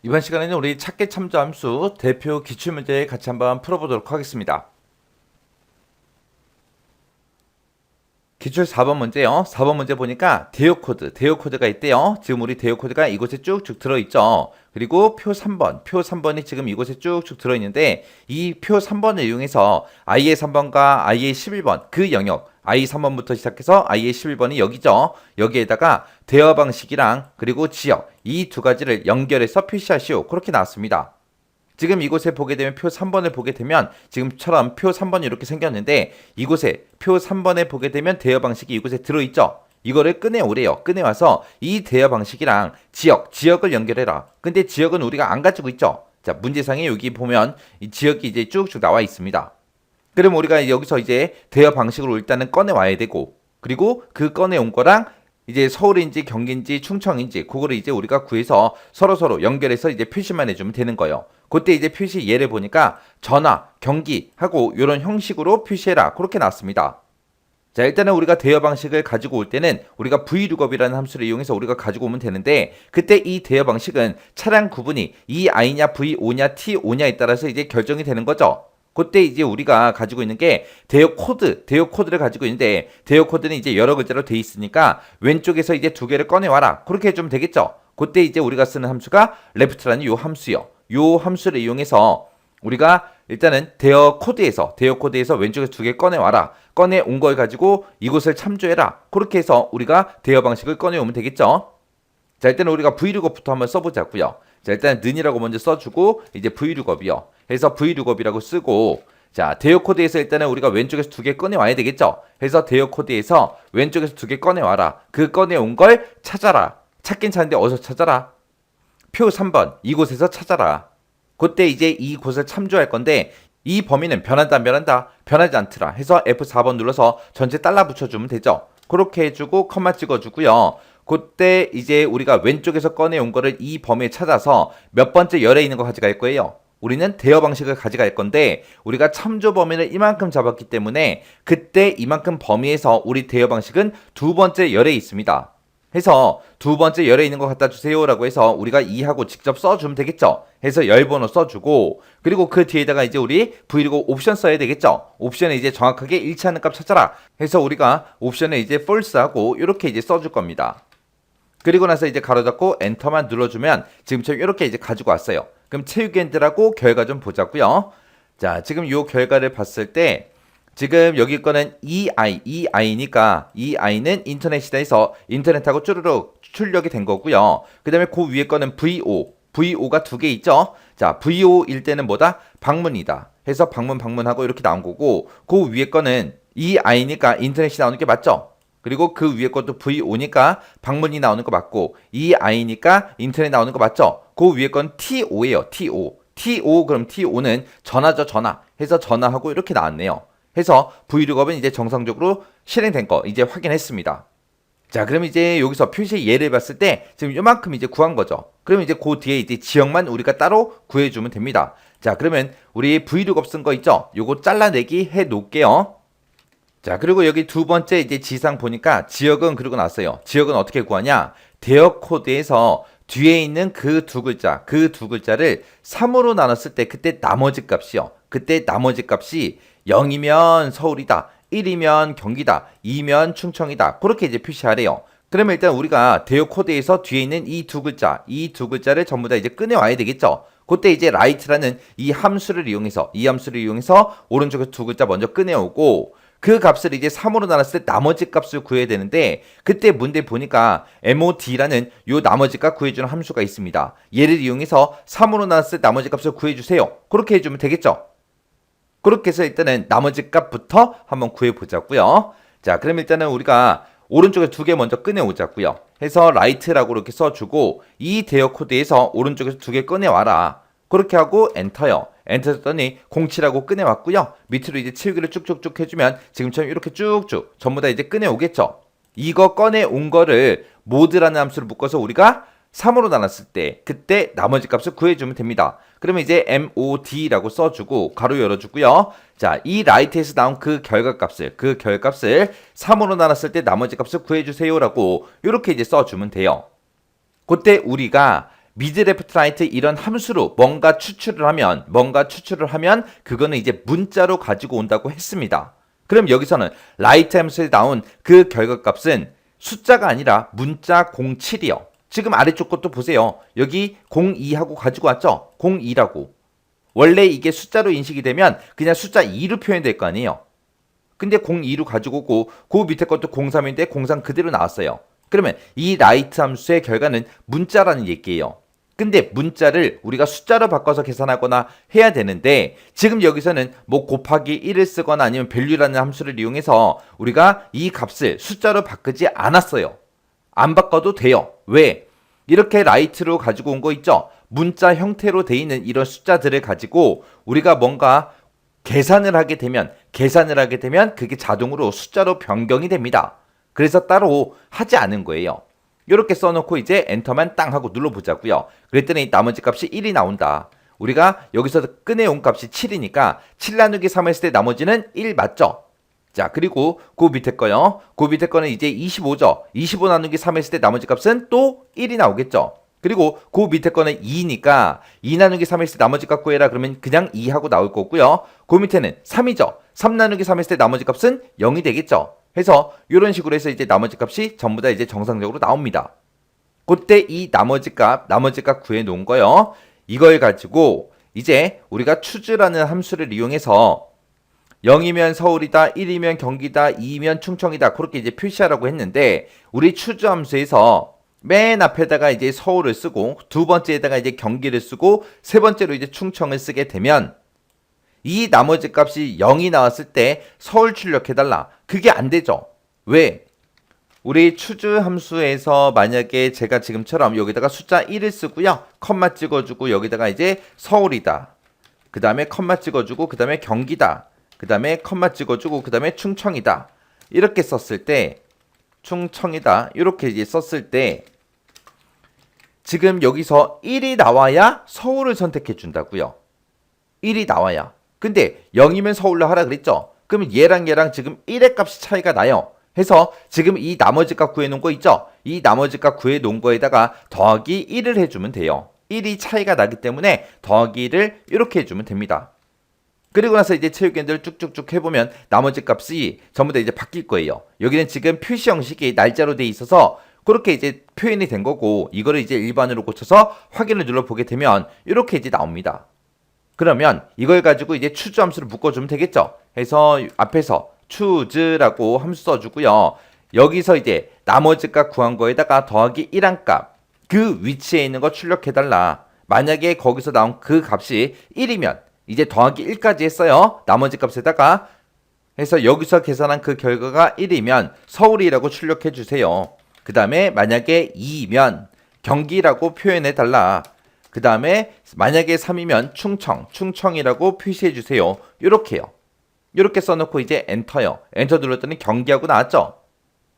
이번 시간에는 우리 찾기 참조 함수 대표 기출문제 같이 한번 풀어보도록 하겠습니다. 기출 4번 문제요. 4번 문제 보니까 대요 코드가 있대요. 지금 우리 대요 코드가 이곳에 쭉쭉 들어있죠. 그리고 표 3번이 지금 이곳에 쭉쭉 들어있는데 이 표 3번을 이용해서 i의 3번과 i의 11번 그 영역 i 3번부터 시작해서 i의 11번이 여기죠. 여기에다가 대여 방식이랑 그리고 지역 이 두 가지를 연결해서 표시하시오. 그렇게 나왔습니다. 지금 이곳에 보게 되면 표 3번을 보게 되면 지금처럼 표 3번이 이렇게 생겼는데 이곳에 표 3번에 보게 되면 대여 방식이 이곳에 들어있죠. 이거를 꺼내오래요. 꺼내와서 이 대여 방식이랑 지역을 연결해라. 근데 지역은 우리가 안 가지고 있죠. 자, 문제상에 여기 보면 이 지역이 이제 쭉쭉 나와 있습니다. 그럼 우리가 여기서 이제 대여 방식으로 일단은 꺼내와야 되고 그리고 그 꺼내온 거랑 이제 서울인지 경기인지 충청인지 그거를 이제 우리가 구해서 서로 연결해서 이제 표시만 해주면 되는 거예요. 그때 이제 표시 예를 보니까 전화, 경기 하고 이런 형식으로 표시해라 그렇게 나왔습니다. 자, 일단은 우리가 대여 방식을 가지고 올 때는 우리가 vlookup이라는 함수를 이용해서 우리가 가지고 오면 되는데 그때 이 대여 방식은 차량 구분이 EI냐 VO냐 TO냐에 따라서 이제 결정이 되는 거죠. 그때 이제 우리가 가지고 있는 게 대여 코드를 가지고 있는데 대여 코드는 이제 여러 글자로 돼 있으니까 왼쪽에서 이제 두 개를 꺼내와라 그렇게 해주면 되겠죠. 그때 이제 우리가 쓰는 함수가 left라는 요 함수요. 요 함수를 이용해서 우리가 일단은 대여 코드에서 왼쪽에서 두 개 꺼내와라. 꺼내온 걸 가지고 이곳을 참조해라. 그렇게 해서 우리가 대여 방식을 꺼내오면 되겠죠. 자, 일단은 우리가 vlookup부터 한번 써보자고요. 자, 일단 는이라고 먼저 써주고 이제 vlookup이요. 해서 vlookup이라고 쓰고 자, 대여 코드에서 일단은 우리가 왼쪽에서 두 개 꺼내와야 되겠죠. 해서 대여 코드에서 왼쪽에서 두 개 꺼내와라. 그 꺼내온 걸 찾아라. 찾긴 찾는데 어디서 찾아라? 표 3번 이곳에서 찾아라. 그때 이제 이곳을 참조할 건데 이 범위는 변한다 안 변한다? 변하지 않더라. 해서 F4번 눌러서 전체 달러 붙여주면 되죠. 그렇게 해주고 컴마 찍어주고요. 그때 이제 우리가 왼쪽에서 꺼내온 거를 이 범위에 찾아서 몇 번째 열에 있는 거 가져갈 거예요. 우리는 대여 방식을 가져갈 건데 우리가 참조 범위를 이만큼 잡았기 때문에 그때 이만큼 범위에서 우리 대여 방식은 두 번째 열에 있습니다. 해서 두 번째 열에 있는 거 갖다 주세요 라고 해서 우리가 2하고 직접 써주면 되겠죠. 해서 열 번호 써주고 그리고 그 뒤에다가 이제 우리 vlookup 옵션 써야 되겠죠. 옵션에 이제 정확하게 일치하는 값 찾아라 해서 우리가 옵션에 이제 false하고 이렇게 이제 써줄 겁니다. 그리고 나서 이제 가로 잡고 엔터만 눌러주면 지금처럼 이렇게 이제 가지고 왔어요. 그럼 체육엔드라고 결과 좀 보자고요. 자, 지금 요 결과를 봤을 때 지금 여기 거는 EI니까 EI는 인터넷이다 해서 인터넷하고 쭈르륵 출력이 된 거고요. 그 다음에 그 위에 거는 VO가 두 개 있죠. 자, VO일 때는 뭐다? 방문이다. 해서 방문하고 이렇게 나온 거고 그 위에 거는 EI니까 인터넷이 나오는 게 맞죠? 그리고 그 위에 것도 VO니까 방문이 나오는 거 맞고 EI니까 인터넷 나오는 거 맞죠? 그 위에 건 TO예요. TO 그럼 TO는 전화죠. 전화. 해서 전화하고 이렇게 나왔네요. 해서 vlookup은 이제 정상적으로 실행된 거 이제 확인했습니다. 자, 그럼 이제 여기서 표시 예를 봤을 때 지금 요만큼 이제 구한 거죠. 그러면 이제 그 뒤에 이제 지역만 우리가 따로 구해주면 됩니다. 자, 그러면 우리 vlookup 쓴 거 있죠? 요거 잘라내기 해 놓을게요. 자, 그리고 여기 두 번째 이제 지상 보니까 지역은 그러고 났어요. 지역은 어떻게 구하냐? 대여 코드에서 뒤에 있는 그 두 글자를 3으로 나눴을 때 그때 나머지 값이요. 그때 나머지 값이 0이면 서울이다. 1이면 경기다. 2면 충청이다. 그렇게 이제 표시하래요. 그러면 일단 우리가 대여 코드에서 뒤에 있는 이 두 글자를 전부 다 이제 꺼내와야 되겠죠. 그때 이제 right라는 이 함수를 이용해서 오른쪽에 두 글자 먼저 꺼내오고 그 값을 이제 3으로 나눴을 때 나머지 값을 구해야 되는데 그때 문제 보니까 mod라는 요 나머지 값 구해주는 함수가 있습니다. 얘를 이용해서 3으로 나눴을 때 나머지 값을 구해주세요. 그렇게 해주면 되겠죠. 그렇게 해서 일단은 나머지 값부터 한번 구해보자고요. 자, 그럼 일단은 우리가 오른쪽에 두 개 먼저 꺼내오자고요. 해서 right라고 이렇게 써주고 이 대여 코드에서 오른쪽에서 두 개 꺼내와라. 그렇게 하고 엔터요. 엔터 썼더니 07하고 꺼내왔고요. 밑으로 이제 치우기를 쭉쭉쭉 해주면 지금처럼 이렇게 쭉쭉 전부 다 이제 꺼내오겠죠. 이거 꺼내온 거를 mode라는 함수를 묶어서 우리가 3으로 나눴을 때 그때 나머지 값을 구해주면 됩니다. 그러면 이제 mod라고 써주고 가로 열어주고요. 자, 이 right에서 나온 그 결과값을 3으로 나눴을 때 나머지 값을 구해주세요라고 이렇게 이제 써주면 돼요. 그때 우리가 미드 레프트 라이트 이런 함수로 뭔가 추출을 하면 그거는 이제 문자로 가지고 온다고 했습니다. 그럼 여기서는 라이트 함수에 나온 그 결과값은 숫자가 아니라 문자 07이요. 지금 아래쪽 것도 보세요. 여기 02하고 가지고 왔죠? 02라고. 원래 이게 숫자로 인식이 되면 그냥 숫자 2로 표현될 거 아니에요. 근데 02로 가지고 오고 그 밑에 것도 03인데 03 그대로 나왔어요. 그러면 이 라이트 함수의 결과는 문자라는 얘기예요. 근데 문자를 우리가 숫자로 바꿔서 계산하거나 해야 되는데 지금 여기서는 뭐 곱하기 1을 쓰거나 아니면 value라는 함수를 이용해서 우리가 이 값을 숫자로 바꾸지 않았어요. 안 바꿔도 돼요. 왜? 이렇게 라이트로 가지고 온 거 있죠? 문자 형태로 돼 있는 이런 숫자들을 가지고 우리가 뭔가 계산을 하게 되면 그게 자동으로 숫자로 변경이 됩니다. 그래서 따로 하지 않은 거예요. 이렇게 써놓고 이제 엔터만 땅 하고 눌러보자고요. 그랬더니 나머지 값이 1이 나온다. 우리가 여기서 꺼내온 값이 7이니까 7 나누기 3 했을 때 나머지는 1 맞죠? 자, 그리고 그 밑에 거요. 그 밑에 거는 이제 25죠. 25 나누기 3 했을 때 나머지 값은 또 1이 나오겠죠. 그리고 그 밑에 거는 2니까 2 나누기 3 했을 때 나머지 값 구해라 그러면 그냥 2 하고 나올 거고요. 그 밑에는 3이죠. 3 나누기 3 했을 때 나머지 값은 0이 되겠죠. 해서 이런 식으로 해서 이제 나머지 값이 전부 다 이제 정상적으로 나옵니다. 그때 이 나머지 값 구해 놓은 거요. 이걸 가지고 이제 우리가 choose라는 함수를 이용해서 0이면 서울이다, 1이면 경기다, 2이면 충청이다 그렇게 이제 표시하라고 했는데 우리 choose 함수에서 맨 앞에다가 이제 서울을 쓰고 두 번째에다가 이제 경기를 쓰고 세 번째로 이제 충청을 쓰게 되면 이 나머지 값이 0이 나왔을 때 서울 출력해달라. 그게 안 되죠. 왜? 우리 choose 함수에서 만약에 제가 지금처럼 여기다가 숫자 1을 쓰고요. 컴마 찍어주고 여기다가 이제 서울이다. 그 다음에 컴마 찍어주고 그 다음에 경기다. 그 다음에 컴마 찍어주고 그 다음에 충청이다. 이렇게 썼을 때 충청이다. 이렇게 이제 썼을 때 지금 여기서 1이 나와야 서울을 선택해 준다고요. 1이 나와야. 근데 0이면 서울로 하라 그랬죠? 그러면 얘랑 지금 1의 값이 차이가 나요. 해서 지금 이 나머지 값 구해놓은 거 있죠? 이 나머지 값 구해놓은 거에다가 더하기 1을 해주면 돼요. 1이 차이가 나기 때문에 더하기 1을 이렇게 해주면 됩니다. 그리고 나서 이제 체육견들 쭉쭉쭉 해보면 나머지 값이 전부 다 이제 바뀔 거예요. 여기는 지금 표시 형식이 날짜로 돼 있어서 그렇게 이제 표현이 된 거고 이거를 이제 일반으로 고쳐서 확인을 눌러보게 되면 이렇게 이제 나옵니다. 그러면 이걸 가지고 이제 choose 함수를 묶어주면 되겠죠. 해서 앞에서 choose라고 함수 써주고요. 여기서 이제 나머지 값 구한 거에다가 더하기 1한 값 그 위치에 있는 거 출력해달라. 만약에 거기서 나온 그 값이 1이면 이제 더하기 1까지 했어요. 나머지 값에다가 해서 여기서 계산한 그 결과가 1이면 서울이라고 출력해 주세요. 그 다음에 만약에 2이면 경기라고 표현해 달라. 그 다음에 만약에 3이면 충청이라고 표시해 주세요. 요렇게요. 요렇게 써놓고 이제 엔터요. 엔터 눌렀더니 경기하고 나왔죠.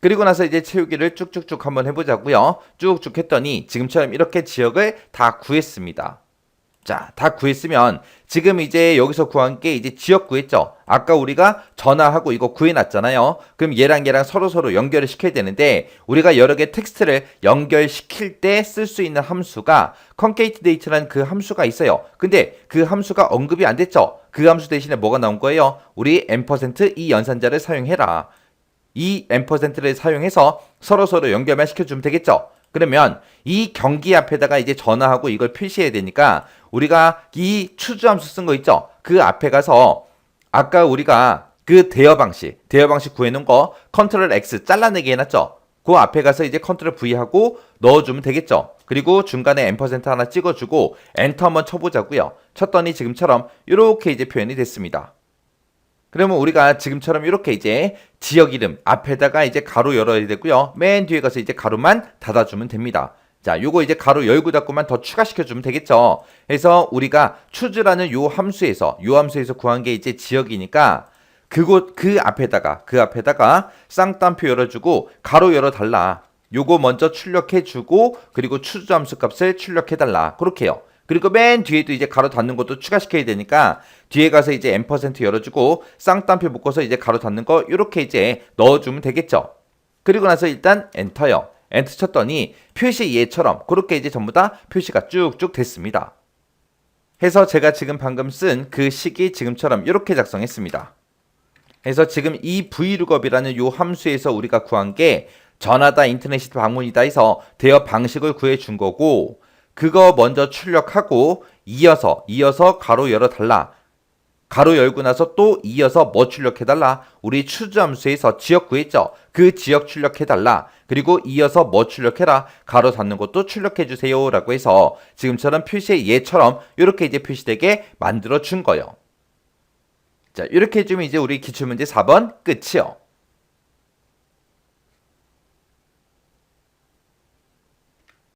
그리고 나서 이제 채우기를 쭉쭉쭉 한번 해보자고요. 쭉쭉 했더니 지금처럼 이렇게 지역을 다 구했습니다. 자, 다 구했으면 지금 이제 여기서 구한 게 이제 지역 구했죠. 아까 우리가 전화하고 이거 구해놨잖아요. 그럼 얘랑 서로 연결을 시켜야 되는데 우리가 여러 개 텍스트를 연결시킬 때 쓸 수 있는 함수가 concatenate라는 그 함수가 있어요. 근데 그 함수가 언급이 안 됐죠. 그 함수 대신에 뭐가 나온 거예요? 우리 %, 이 연산자를 사용해라. 이 %를 사용해서 서로 연결만 시켜주면 되겠죠. 그러면 이 경기 앞에다가 이제 전화하고 이걸 표시해야 되니까 우리가 이 choose 함수 쓴 거 있죠? 그 앞에 가서 아까 우리가 그 대여 방식 구해놓은 거 컨트롤 X 잘라내기 해놨죠? 그 앞에 가서 이제 컨트롤 V 하고 넣어주면 되겠죠? 그리고 중간에 %, 하나 찍어주고 엔터 한번 쳐보자고요. 쳤더니 지금처럼 이렇게 이제 표현이 됐습니다. 그러면 우리가 지금처럼 이렇게 이제 지역 이름 앞에다가 이제 가로 열어야 되고요. 맨 뒤에 가서 이제 가로만 닫아주면 됩니다. 자, 요거 이제 가로 열고 닫고만 더 추가시켜주면 되겠죠. 그래서 우리가 choose라는 요 함수에서 구한 게 이제 지역이니까 그 앞에다가 쌍따옴표 열어주고 가로 열어달라. 요거 먼저 출력해주고 그리고 choose 함수 값을 출력해달라. 그렇게요. 그리고 맨 뒤에도 이제 가로 닫는 것도 추가시켜야 되니까 뒤에 가서 이제 %, 열어주고 쌍따옴표 묶어서 이제 가로 닫는 거 이렇게 이제 넣어주면 되겠죠. 그리고 나서 일단 엔터요. 엔터 쳤더니 표시 예처럼 그렇게 이제 전부 다 표시가 쭉쭉 됐습니다. 해서 제가 지금 방금 쓴 그 식이 지금처럼 이렇게 작성했습니다. 그래서 지금 이 vlookup이라는 요 함수에서 우리가 구한 게 전화다, 인터넷이 방문이다 해서 대여 방식을 구해준 거고, 그거 먼저 출력하고 이어서 가로 열어달라. 가로 열고 나서 또 이어서 뭐 출력해달라. 우리 추주 함수에서 지역 구했죠. 그 지역 출력해달라. 그리고 이어서 뭐 출력해라. 가로 닫는 것도 출력해주세요. 라고 해서 지금처럼 표시의 예처럼 이렇게 이제 표시되게 만들어 준 거예요. 자, 이렇게 해주면 이제 우리 기출문제 4번 끝이요.